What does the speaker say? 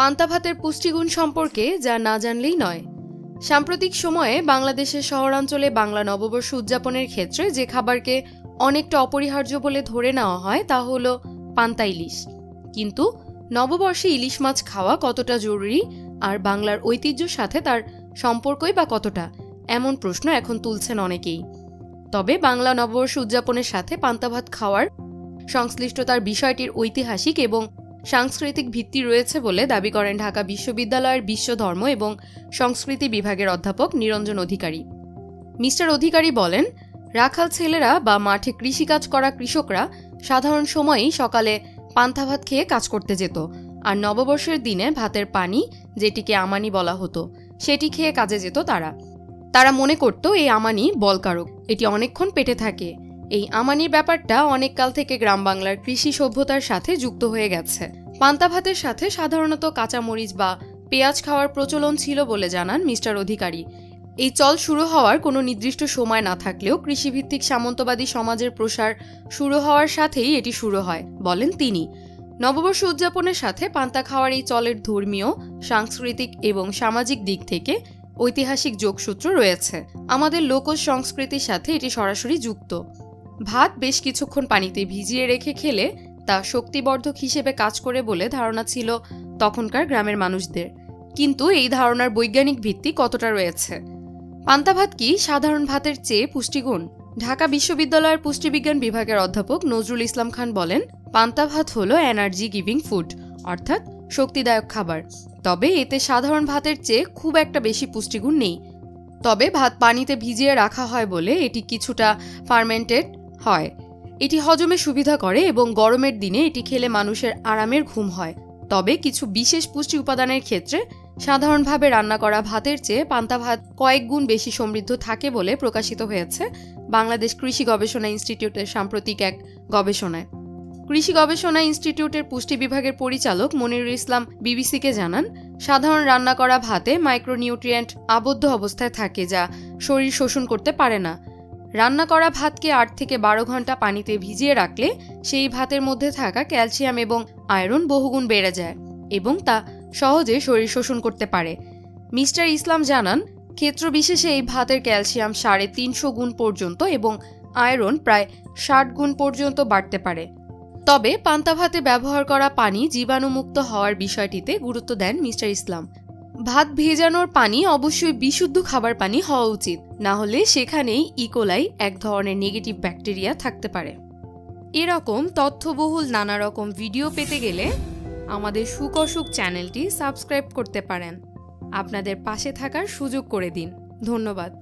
পান্তা ভাতের পুষ্টিগুণ সম্পর্কে যা না জানলেই নয়। সাম্প্রতিক সময়ে বাংলাদেশের শহরাঞ্চলে বাংলা নববর্ষ উদযাপনের ক্ষেত্রে যে খাবারকে অনেকটা অপরিহার্য বলে ধরে নেওয়া হয় তা হল পান্তা ইলিশ। কিন্তু নববর্ষে ইলিশ মাছ খাওয়া কতটা জরুরি আর বাংলার ঐতিহ্যের সাথে তার সম্পর্কই বা কতটা, এমন প্রশ্ন এখন তুলছেন অনেকেই। তবে বাংলা নববর্ষ উদযাপনের সাথে পান্তা ভাত খাওয়ার সংশ্লিষ্টতার বিষয়টির ঐতিহাসিক এবং সাংস্কৃতিক ভিত্তি রয়েছে বলে দাবি করেন ঢাকা বিশ্ববিদ্যালয়ের বিশ্ব ধর্ম এবং সংস্কৃতি বিভাগের অধ্যাপক নিরঞ্জন অধিকারী। মিস্টার অধিকারী বলেন, রাখাল ছেলেরা বা মাঠে কৃষিকাজ করা কৃষকরা সাধারণ সময়েই সকালে পান্তা ভাত খেয়ে কাজ করতে যেত, আর নববর্ষের দিনে ভাতের পানি, যেটিকে আমানি বলা হতো, সেটি খেয়ে কাজে যেত তারা মনে করত এই আমানি বলকারক, এটি অনেকক্ষণ পেটে থাকে। এই আমানির ব্যাপারটা অনেক কাল থেকে গ্রাম বাংলার কৃষি সভ্যতার সাথে যুক্ত হয়ে গেছে। পান্তা ভাতের সাথে সাধারণত কাঁচামরিচ বা পেঁয়াজ খাওয়ার প্রচলন ছিল বলে জানান মিস্টার অধিকারী। এই চল শুরু হওয়ার কোনো নির্দিষ্ট সময় না থাকলেও কৃষিভিত্তিক সামন্তবাদী সমাজের প্রসার শুরু হওয়ার সাথেই এটি শুরু হয়, বলেন তিনি। নববর্ষ উদযাপনের সাথে পান্তা খাওয়ার এই চলের ধর্মীয়, সাংস্কৃতিক এবং সামাজিক দিক থেকে ঐতিহাসিক যোগসূত্র রয়েছে। আমাদের লোকজ সংস্কৃতির সাথে এটি সরাসরি যুক্ত। ভাত বেশ কিছুক্ষণ পানিতে ভিজিয়ে রেখে খেলে তা শক্তিবর্ধক হিসেবে কাজ করে বলে ধারণা ছিল তখনকার গ্রামের মানুষদের। কিন্তু এই ধারণার বৈজ্ঞানিক ভিত্তি কতটা রয়েছে? পান্তা ভাত কি সাধারণ ভাতের চেয়ে পুষ্টিগুণ? ঢাকা বিশ্ববিদ্যালয়ের পুষ্টিবিজ্ঞান বিভাগের অধ্যাপক নজরুল ইসলাম খান বলেন, পান্তা ভাত হলো এনার্জি গিভিং ফুড, অর্থাৎ শক্তিদায়ক খাবার। তবে এতে সাধারণ ভাতের চেয়ে খুব একটা বেশি পুষ্টিগুণ নেই। তবে ভাত পানিতে ভিজিয়ে রাখা হয় বলে এটি কিছুটা ফার্মেন্টেড হয়। এটি হজমে সুবিধা করে এবং গরমের দিনে এটি খেলে মানুষের আরামের ঘুম হয়। তবে কিছু বিশেষ পুষ্টি উপাদানের ক্ষেত্রে সাধারণভাবে রান্না করা ভাতের চেয়ে পান্তা ভাত কয়েক গুণ বেশি সমৃদ্ধ থাকে বলে প্রকাশিত হয়েছে বাংলাদেশ কৃষি গবেষণা ইনস্টিটিউটের সাম্প্রতিক এক গবেষণায়। কৃষি গবেষণা ইনস্টিটিউটের পুষ্টি বিভাগের পরিচালক মনিরুল ইসলাম বিবিসিকে জানান, সাধারণ রান্না করা ভাতে মাইক্রোনিউট্রিয়েন্ট আবদ্ধ অবস্থায় থাকে যা শরীর শোষণ করতে পারে না। রান্না করা ভাতকে ৮ থেকে ১২ ঘন্টা পানিতে ভিজিয়ে রাখলে সেই ভাতের মধ্যে থাকা ক্যালসিয়াম এবং আয়রন বহুগুণ বেড়ে যায় এবং তা সহজে শরীর শোষণ করতে পারে। মিস্টার ইসলাম জানান, ক্ষেত্র বিশেষে এই ভাতের ক্যালসিয়াম ৩৫০ গুণ পর্যন্ত এবং আয়রন প্রায় ৬০ গুণ পর্যন্ত বাড়তে পারে। তবে পান্তা ভাতে ব্যবহার করা পানি জীবাণুমুক্ত হওয়ার বিষয়টিতে গুরুত্ব দেন মিস্টার ইসলাম। ভাত ভেজানোর পানি অবশ্যই বিশুদ্ধ খাবার পানি হওয়া উচিত, না হলে সেখানেই ইকোলাই, এক ধরনের নেগেটিভ ব্যাকটেরিয়া থাকতে পারে। এরকম তথ্যবহুল নানা রকম ভিডিও পেতে গেলে আমাদের সুখ অসুখ চ্যানেলটি সাবস্ক্রাইব করতে পারেন। আপনাদের পাশে থাকার সুযোগ করে দিন। ধন্যবাদ।